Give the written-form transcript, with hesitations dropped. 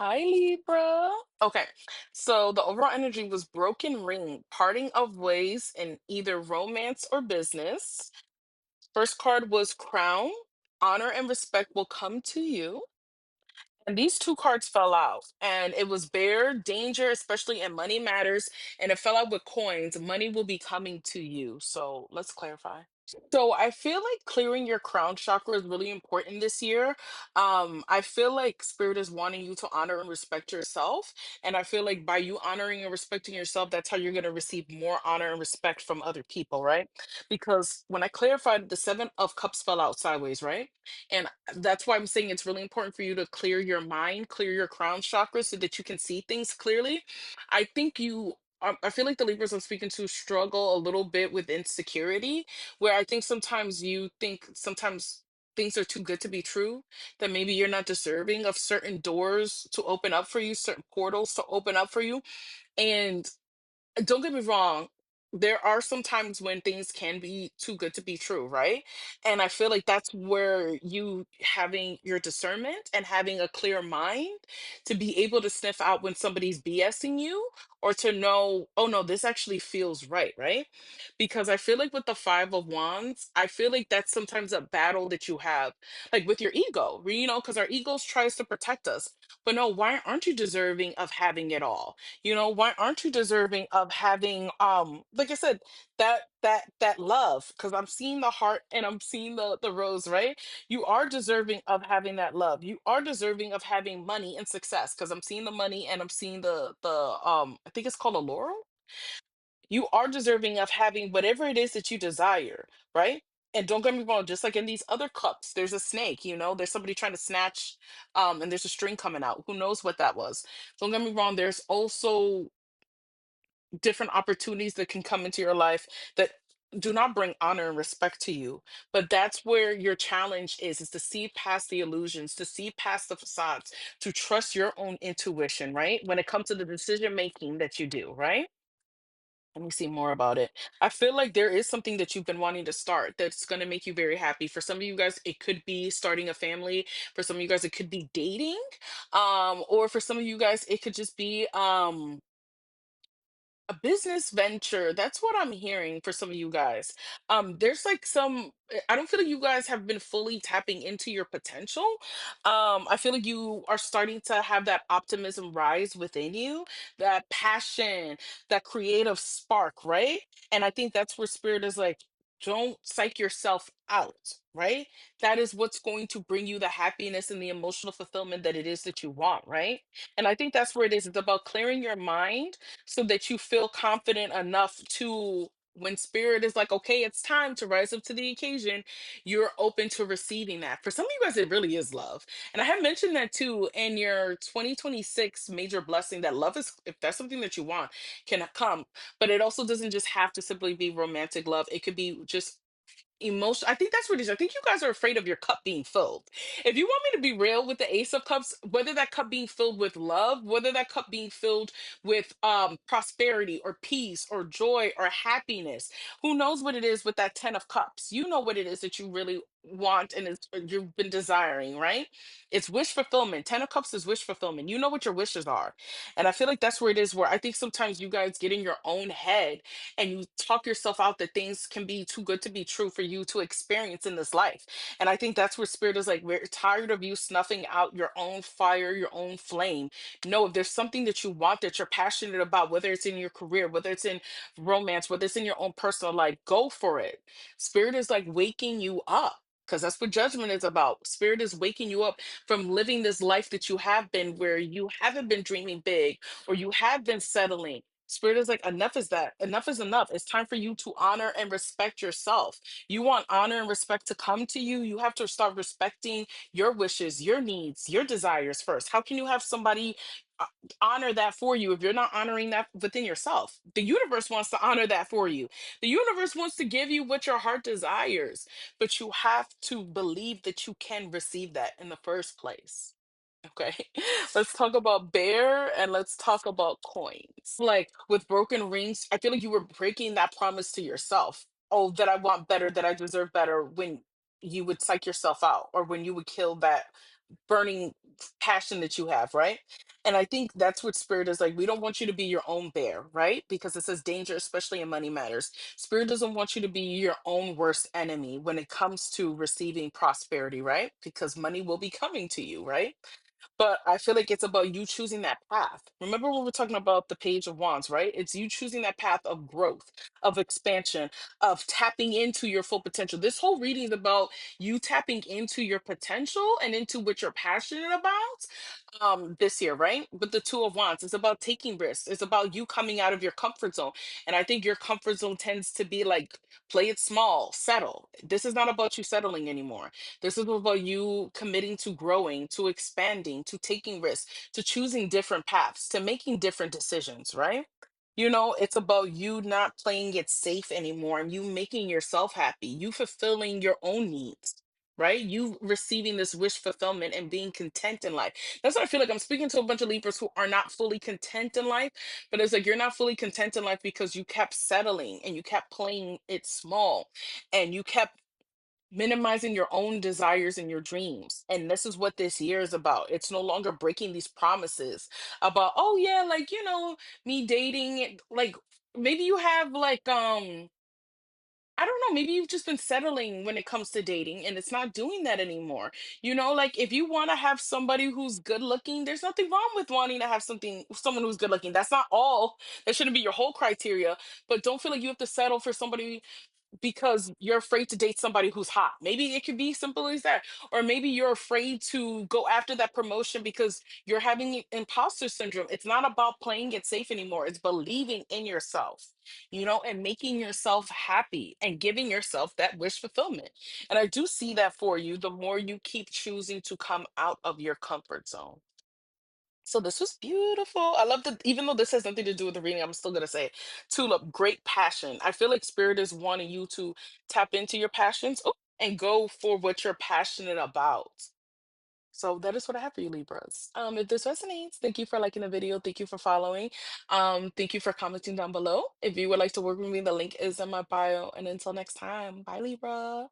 Hi, Libra. Okay, so the overall energy was broken ring, parting of ways in either romance or business. First card was crown, honor and respect will come to you. And these two cards fell out, and it was bear, danger, especially in money matters, and it fell out with coins. Money will be coming to you. So let's clarify. So I feel like clearing your crown chakra is really important this year. I feel like spirit is wanting you to honor and respect yourself. And I feel like by you honoring and respecting yourself, that's how you're gonna receive more honor and respect from other people, right? Because when I clarified the seven of cups fell out sideways, right? And that's why I'm saying it's really important for you to clear your mind, clear your crown chakra so that you can see things clearly. I think I feel like the Libras I'm speaking to struggle a little bit with insecurity, where I think sometimes you think sometimes things are too good to be true, that maybe you're not deserving of certain doors to open up for you, certain portals to open up for you. And don't get me wrong, there are some times when things can be too good to be true, right? And I feel like that's where you having your discernment and having a clear mind to be able to sniff out when somebody's BSing you, or to know, oh no, this actually feels right, right? Because I feel like with the Five of Wands, I feel like that's sometimes a battle that you have, like with your ego, because our egos tries to protect us. But no, why aren't you deserving of having it all? Why aren't you deserving of having, like I said, that love? Because I'm seeing the heart and I'm seeing the rose, right? You are deserving of having that love. You are deserving of having money and success, because I'm seeing the money and I'm seeing the I think it's called a laurel. You are deserving of having whatever it is that you desire, right? And don't get me wrong, just like in these other cups, there's a snake, there's somebody trying to snatch, and there's a string coming out. Who knows what that was? Don't get me wrong, there's also different opportunities that can come into your life that do not bring honor and respect to you. But that's where your challenge is to see past the illusions, to see past the facades, to trust your own intuition, right? When it comes to the decision making that you do, right? Let me see more about it. I feel like there is something that you've been wanting to start that's going to make you very happy. For some of you guys, it could be starting a family. For some of you guys, it could be dating. Or for some of you guys, it could just be a business venture. That's what I'm hearing for some of you guys. There's like I don't feel like you guys have been fully tapping into your potential. I feel like you are starting to have that optimism rise within you, that passion, that creative spark, right? And I think that's where spirit is like, don't psych yourself out, right? That is what's going to bring you the happiness and the emotional fulfillment that it is that you want, right? And I think that's where it is. It's about clearing your mind so that you feel confident enough to, when spirit is like, okay, it's time to rise up to the occasion, you're open to receiving that. For some of you guys, it really is love. And I have mentioned that too in your 2026 major blessing, that love is, if that's something that you want, can come. But it also doesn't just have to simply be romantic love. It could be just emotion. I think that's what it is. I think you guys are afraid of your cup being filled. If you want me to be real with the Ace of Cups, whether that cup being filled with love, whether that cup being filled with prosperity or peace or joy or happiness, who knows what it is with that 10 of Cups? You know what it is that you really want and you've been desiring, right? It's wish fulfillment. 10 of Cups is wish fulfillment. You know what your wishes are. And I feel like that's where it is, where I think sometimes you guys get in your own head and you talk yourself out that things can be too good to be true for you to experience in this life. And I think that's where spirit is like, we're tired of you snuffing out your own fire, your own flame. No, if there's something that you want, that you're passionate about, whether it's in your career, whether it's in romance, whether it's in your own personal life, go for it. Spirit is like waking you up. Because that's what judgment is about. Spirit is waking you up from living this life that you have been, where you haven't been dreaming big, or you have been settling. Spirit is like, enough is that. Enough is enough. It's time for you to honor and respect yourself. You want honor and respect to come to you. You have to start respecting your wishes, your needs, your desires first. How can you have somebody uh, honor that for you if you're not honoring that within yourself? The universe wants to honor that for you. The universe wants to give you what your heart desires, but you have to believe that you can receive that in the first place. Okay, let's talk about bear and let's talk about coins. Like with broken rings, I feel like you were breaking that promise to yourself. Oh, that I want better, that I deserve better, when you would psych yourself out, or when you would kill burning passion that you have, right? And I think that's what spirit is like. We don't want you to be your own bear, right? Because it says danger, especially in money matters. Spirit doesn't want you to be your own worst enemy when it comes to receiving prosperity, right? Because money will be coming to you, right? But I feel like it's about you choosing that path. Remember when we were talking about the Page of Wands, right? It's you choosing that path of growth, of expansion, of tapping into your full potential. This whole reading is about you tapping into your potential and into what you're passionate about this year, right? But the Two of Wands, it's about taking risks. It's about you coming out of your comfort zone. And I think your comfort zone tends to be like play it small, settle. This is not about you settling anymore. This is about you committing to growing, to expanding, to taking risks, to choosing different paths, to making different decisions, right? It's about you not playing it safe anymore and you making yourself happy, you fulfilling your own needs, right? You receiving this wish fulfillment and being content in life. That's what I feel like. I'm speaking to a bunch of Libras who are not fully content in life, but it's like you're not fully content in life because you kept settling and you kept playing it small and you kept minimizing your own desires and your dreams. And this is what this year is about. It's no longer breaking these promises about, oh yeah, like, me dating, like maybe you have like I don't know, maybe you've just been settling when it comes to dating and it's not doing that anymore. Like if you want to have somebody who's good looking, there's nothing wrong with wanting to have someone who's good looking. That's not all. That shouldn't be your whole criteria, but don't feel like you have to settle for somebody because you're afraid to date somebody who's hot. Maybe it could be simple as that. Or maybe you're afraid to go after that promotion because you're having imposter syndrome. It's not about playing it safe anymore. It's believing in yourself, and making yourself happy and giving yourself that wish fulfillment. And I do see that for you the more you keep choosing to come out of your comfort zone. So this was beautiful. I love that even though this has nothing to do with the reading, I'm still gonna say Tulip, great passion. I feel like spirit is wanting you to tap into your passions and go for what you're passionate about. So that is what I have for you, Libras. If this resonates, thank you for liking the video. Thank you for following. Thank you for commenting down below. If you would like to work with me, the link is in my bio. And until next time, bye, Libra.